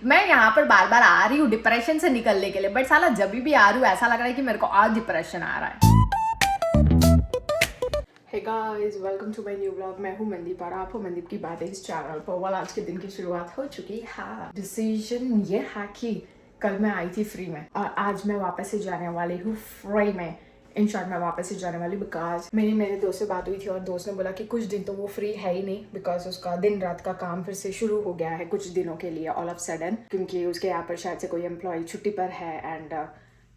मैं यहाँ पर बार बार आ रही हूँ डिप्रेशन से निकलने के लिए, बट साला जब भी आ रही हूँ ऐसा लग रहा है कि मेरे को आज डिप्रेशन आ रहा है। Hey guys, welcome to my new vlog। मैं हूँ मनदीप और आप हो मनदीप की बातें इस चैनल पर। वाल आज के दिन की शुरुआत हो चुकी है। डिसीजन ये है कि कल मैं आई थी फ्री में और आज मैं वापस से जाने वाली हूँ फ्री में। इन शॉर्ट मैं वापस से जाने वाली बिकॉज मेरे दोस्त से बात हुई थी और दोस्त ने बोला कि कुछ दिन तो वो फ्री है ही नहीं बिकॉज उसका दिन रात का काम फिर से शुरू हो गया है कुछ दिनों के लिए ऑल ऑफ सडन, क्योंकि उसके यहाँ पर शायद से कोई एम्प्लॉय छुट्टी पर है एंड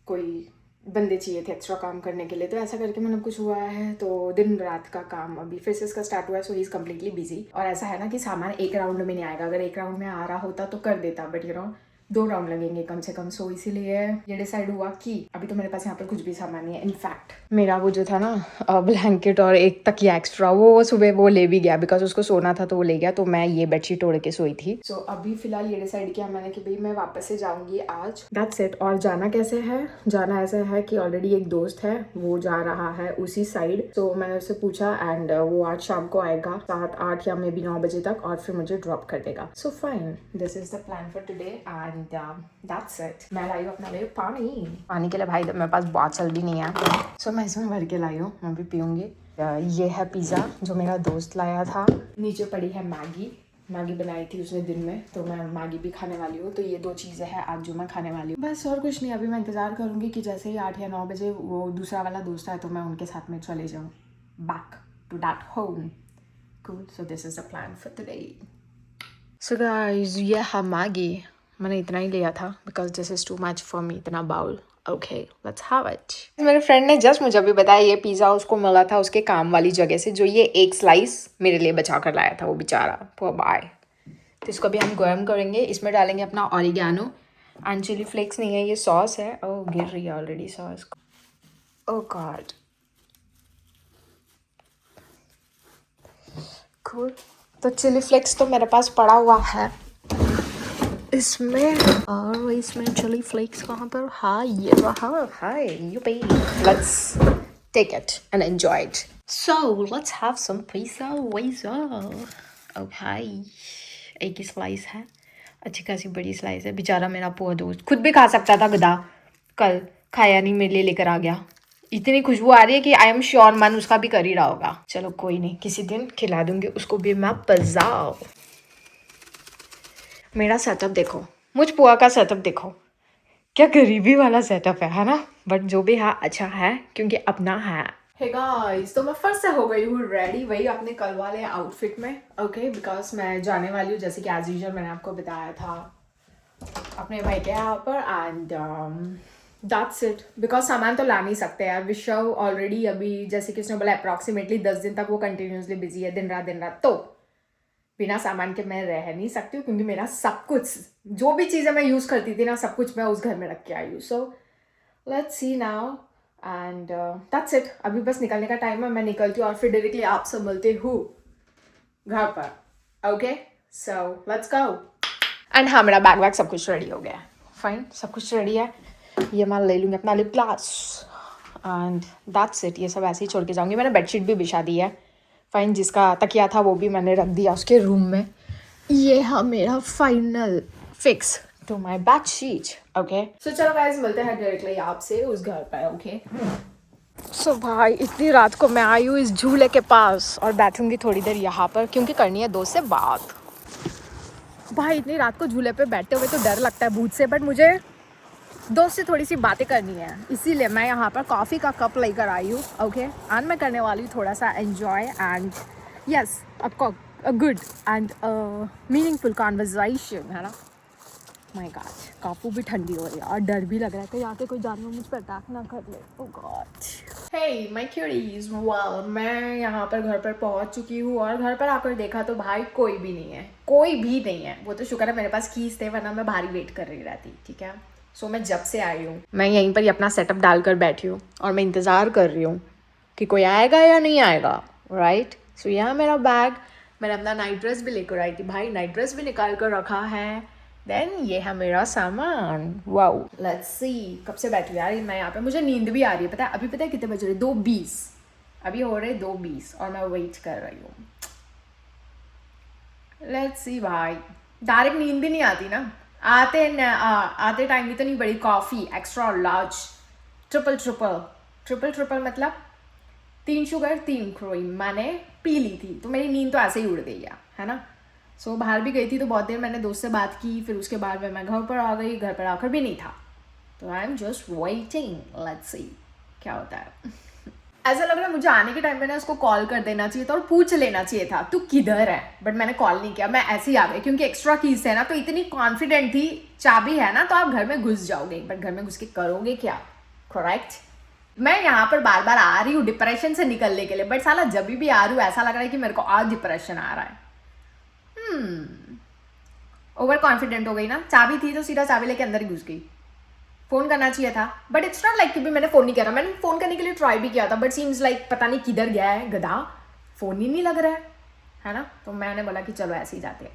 कोई बंदे चाहिए थे एक्स्ट्रा काम करने के लिए। तो ऐसा करके मतलब कुछ हुआ है, तो दिन रात का काम अभी फिर से इसका स्टार्ट हुआ है। सो ही इज कम्प्लीटली बिजी। और ऐसा है ना कि सामान एक राउंड में नहीं आएगा। अगर एक राउंड में आ रहा होता तो कर देता, बट यू नो 2 राउंड लगेंगे कम से कम। सो इसीलिए ये डिसाइड हुआ कि अभी तो मेरे पास यहाँ पर कुछ भी सामान नहीं है। इनफैक्ट मेरा वो जो था ना ब्लैंकेट और एक तकिया एक्स्ट्रा, वो सुबह वो ले भी गया बिकॉज उसको सोना था तो वो ले गया। तो मैं ये बेडशीट ओढ़ के सोई थी। सो अभी फिलहाल ये डिसाइड किया मैंने कि भाई मैं वापस से जाऊंगी आज। That's it. और जाना कैसे है? जाना ऐसा है कि ऑलरेडी एक दोस्त है वो जा रहा है उसी साइड। तो मैंने उससे पूछा एंड वो आज शाम को आएगा 7, 8 या मे बी 9 बजे तक और फिर मुझे ड्रॉप कर देगा। So fine, this is the plan for today and that's it. मैं लाई हूँ अपना लिए पानी के लिए। भाई मेरे पास बॉटल भी नहीं है, सो मैं इसमें भर के लाई हूँ, मैं भी पीऊँगी। ये है पिज़्ज़ा जो मेरा दोस्त लाया था। नीचे पड़ी है मैगी बनाई थी उसने दिन में, तो मैं मैगी भी खाने वाली हूँ। तो ये 2 चीज़ें हैं आज जो मैं खाने वाली हूँ, बस और कुछ नहीं। अभी मैं इंतज़ार करूँगी कि जैसे ही 8 या 9 बजे वो दूसरा वाला दोस्त आए तो मैं उनके साथ में चले जाऊँ back to that home. Cool. So this is the plan for today. So guys, ये है मैगी। मैंने इतना ही लिया था because this is too much for me, इतना bowl. Okay, let's have it. मेरे फ्रेंड ने जस्ट मुझे अभी बताया ये पिज़्ज़ा उसको मिला था उसके काम वाली जगह से, जो ये एक स्लाइस मेरे लिए बचा कर लाया था वो बेचारा। बाय। तो इसको अभी हम गर्म करेंगे। इसमें डालेंगे अपना ऑरिगैनो एंड चिली फ्लेक्स नहीं है, ये सॉस है। ओह, गिर रही है ऑलरेडी सॉस। ओह गॉड। कूल। तो चिली फ्लेक्स तो मेरे पास पड़ा हुआ है इसमें, और इसमें चिली फ्लेक्स कहाँ पर? हाँ, ये रहा। हाय यूपी। Let's take it and enjoy it. So let's have some pizza विज़ा। ओके, एक ही स्लाइस है, अच्छी खासी बड़ी स्लाइस है। बेचारा मेरा पोहा दोस्त खुद भी खा सकता था गधा, कल खाया नहीं, मेरे लिए लेकर आ गया। इतनी खुशबू आ रही है कि आई एम श्योर मन उसका भी कर ही रहा होगा। चलो कोई नहीं, किसी दिन खिला दूंगी उसको भी मैं पिज़्ज़ा। मेरा सेटअप देखो, मुझ पुआ का सेटअप देखो, क्या गरीबी वाला सेटअप है ना? बट जो भी है अच्छा है क्योंकि अपना है। हे गाइस, तो मैं फर्स्ट से हो गई हूँ रेडी, वही अपने कल वाले आउटफिट में। ओके, बिकॉज मैं जाने वाली हूँ जैसे कि एज यूजुअल मैंने आपको बताया था अपने भाई के यहाँ पर एंड दैट्स इट। बिकॉज सामान तो ला नहीं सकते यार। विशव ऑलरेडी अभी जैसे कि उसने बोला अप्रॉक्सीमेटली 10 दिन तक वो कंटिन्यूसली बिजी है, दिन रात। तो बिना सामान के मैं रह नहीं सकती हूँ क्योंकि मेरा सब कुछ, जो भी चीज़ें मैं यूज़ करती थी ना, सब कुछ मैं उस घर में रख के आई हूँ। So let's see now and that's it. अभी बस निकलने का टाइम है, मैं निकलती हूँ और फिर डायरेक्टली आपसे मिलती हूँ घर पर। Okay, so let's go. And हाँ, मेरा बैग वैग सब कुछ रेडी हो गया है। फाइन, सब कुछ रेडी है। ये मैं ले लूँगी अपना lip glass and that's it. ये सब ऐसे ही छोड़ के जाऊँगी। मैंने बेडशीट भी बिछा दी है। फाइन, जिसका तकिया था वो भी मैंने रख दिया उसके रूम में। ये है मेरा final fix to my bedsheet. Okay, so चलो गाइस, मिलते हैं डायरेक्टली आपसे उस घर पर। ओके, सो भाई इतनी रात को मैं आई हूँ इस झूले के पास और बैठूंगी थोड़ी देर यहाँ पर क्योंकि करनी है दोस्त से बात। भाई इतनी रात को झूले पे बैठते हुए तो डर लगता है भूत से, बट मुझे दोस्त से थोड़ी सी बातें करनी है, इसीलिए मैं यहाँ पर कॉफ़ी का कप लेकर आई हूँ। ओके, एंड मैं करने वाली हूँ थोड़ा सा enjoy and yes a good and meaningful conversation, है ना? माय गॉड, काफू भी ठंडी हो रही है और डर भी लग रहा है कि यहाँ के कोई जानवर मुझ पर अटैक ना कर ले। ओह गॉड। हे माय क्यूरीज, वाह, मैं यहाँ पर घर पर पहुँच चुकी हूँ और घर पर आकर देखा तो भाई कोई भी नहीं है, कोई भी नहीं है। वो तो शुक्र है मेरे पास कीज थे, वरना मैं बाहर वेट कर रही रहती। ठीक है, सो मैं जब से आई हूँ मैं यहीं पर ही अपना सेटअप डालकर बैठी हूँ और मैं इंतज़ार कर रही हूँ कि कोई आएगा या नहीं आएगा। राइट, सो यहाँ मेरा बैग, मैंने अपना नाइट ड्रेस भी लेकर आई थी भाई, नाइट ड्रेस भी निकाल कर रखा है। देन ये है मेरा सामान। Wow, let's see. कब से बैठी हूँ यार मैं यहाँ पे, मुझे नींद भी आ रही है। पता है अभी, पता है कितने बज रहे? 2:20 अभी हो रहे 2:20 और मैं वेट कर रही हूँ। लेट्स सी भाई, डायरेक्ट नींद भी नहीं आती ना, आते टाइम इतनी बड़ी कॉफ़ी एक्स्ट्रा लार्ज ट्रिपल मतलब 3 शुगर 3 क्रीम मैंने पी ली थी, तो मेरी नींद तो ऐसे ही उड़ गई है ना। सो बाहर भी गई थी तो बहुत देर मैंने दोस्त से बात की, फिर उसके बाद में मैं घर पर आ गई, घर पर आकर भी नहीं था, तो I am just waiting, let's see क्या होता है। ऐसा लग रहा है मुझे आने के टाइम पे ना उसको कॉल कर देना चाहिए था और पूछ लेना चाहिए था तू किधर है, बट मैंने कॉल नहीं किया, मैं ऐसे ही आ गई क्योंकि एक्स्ट्रा कीज है ना, तो इतनी कॉन्फिडेंट थी, चाबी है ना तो आप घर में घुस जाओगे, बट घर में घुस के करोगे क्या, करेक्ट। मैं यहाँ पर बार बार आ रही हूँ डिप्रेशन से निकलने के लिए, बट साला जब भी आ रही हूँ ऐसा लग रहा है कि मेरे को आज डिप्रेशन आ रहा है। ओवर कॉन्फिडेंट हो गई ना, चाबी थी तो सीधा चाबी लेके अंदर ही घुस गई। फ़ोन करना चाहिए था, बट इट्स नॉट लाइक कि भी मैंने फ़ोन नहीं किया था, मैंने फ़ोन करने के लिए ट्राई भी किया था, बट सीम्स लाइक पता नहीं किधर गया है गधा, फ़ोन ही नहीं लग रहा है ना। तो मैंने बोला कि चलो ऐसे ही जाते हैं,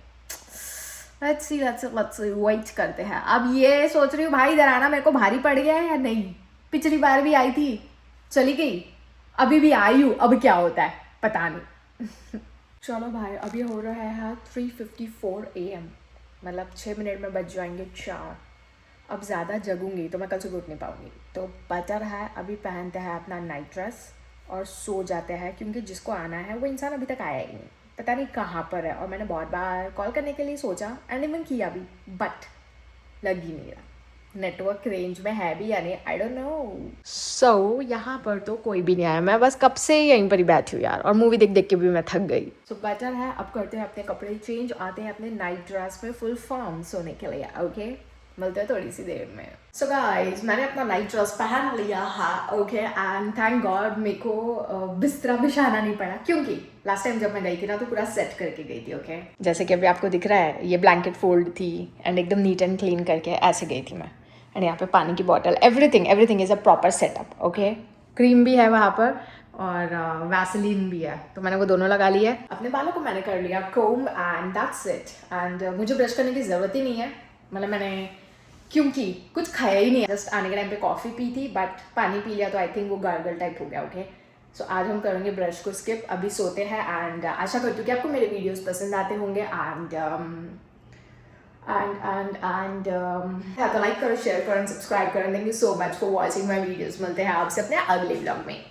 लेट्स सी वेट करते हैं। अब ये सोच रही हूँ भाई इधर आना मेरे को भारी पड़ गया है या नहीं, पिछली बार भी आई थी चली गई, अभी भी आई हूँ, अब क्या होता है पता नहीं। चलो भाई अभी हो रहा है 3:54 AM, मतलब 6 मिनट में बज जाएंगे 4। अब ज़्यादा जगूंगी तो मैं कल सुबह उठ नहीं पाऊंगी, तो बेटर है अभी पहनते हैं अपना नाइट ड्रेस और सो जाते हैं, क्योंकि जिसको आना है वो इंसान अभी तक आया ही नहीं, पता नहीं कहाँ पर है, और मैंने बहुत बार कॉल करने के लिए सोचा एंड इवन किया भी, बट लग ही नहीं रहा, नेटवर्क रेंज में है भी या नहीं, आई डोंट नो। सो यहाँ पर तो कोई भी नहीं आया, मैं बस कब से यहीं पर ही बैठी हूँ यार, और मूवी देख देख के भी मैं थक गई। सो बेटर है अब करते हैं अपने कपड़े चेंज, आते हैं अपने नाइट ड्रेस में फुल फॉर्म सोने के लिए, ओके मिलते हैं थोड़ी सी देर में। सो गाइज मैंने अपना नाइट ड्रेस पहन लिया है, ओके, एंड थैंक गॉड मेरे को बिस्तरा बिछाना नहीं पड़ा, क्योंकि लास्ट टाइम जब मैं गई थी ना तो पूरा सेट करके गई थी, ओके। जैसे कि अभी आपको दिख रहा है ये ब्लैंकेट फोल्ड थी एंड एकदम नीट एंड क्लीन करके ऐसे गई थी मैं, एंड यहाँ पे पानी की bottle, everything is a proper setup, okay. Cream भी है वहाँ पर और वैसलीन भी है, तो मैंने वो दोनों लगा लिया है। अपने बालों को मैंने कर लिया कोम एंड दैट्स इट, एंड मुझे ब्रश करने की ज़रूरत ही नहीं है, मतलब मैंने क्योंकि कुछ खाया ही नहीं है, जस्ट आने के टाइम पे कॉफ़ी पी थी, बट पानी पी लिया तो आई थिंक वो गार्गल टाइप हो गया, ओके। सो आज हम करेंगे ब्रश को स्किप, अभी सोते हैं, एंड आशा करती हूँ कि आपको मेरे वीडियोस पसंद आते होंगे, एंड तो लाइक करो, शेयर करो, सब्सक्राइब करो, thank you so much for watching my videos. मिलते हैं आपसे अपने अगले ब्लॉग में।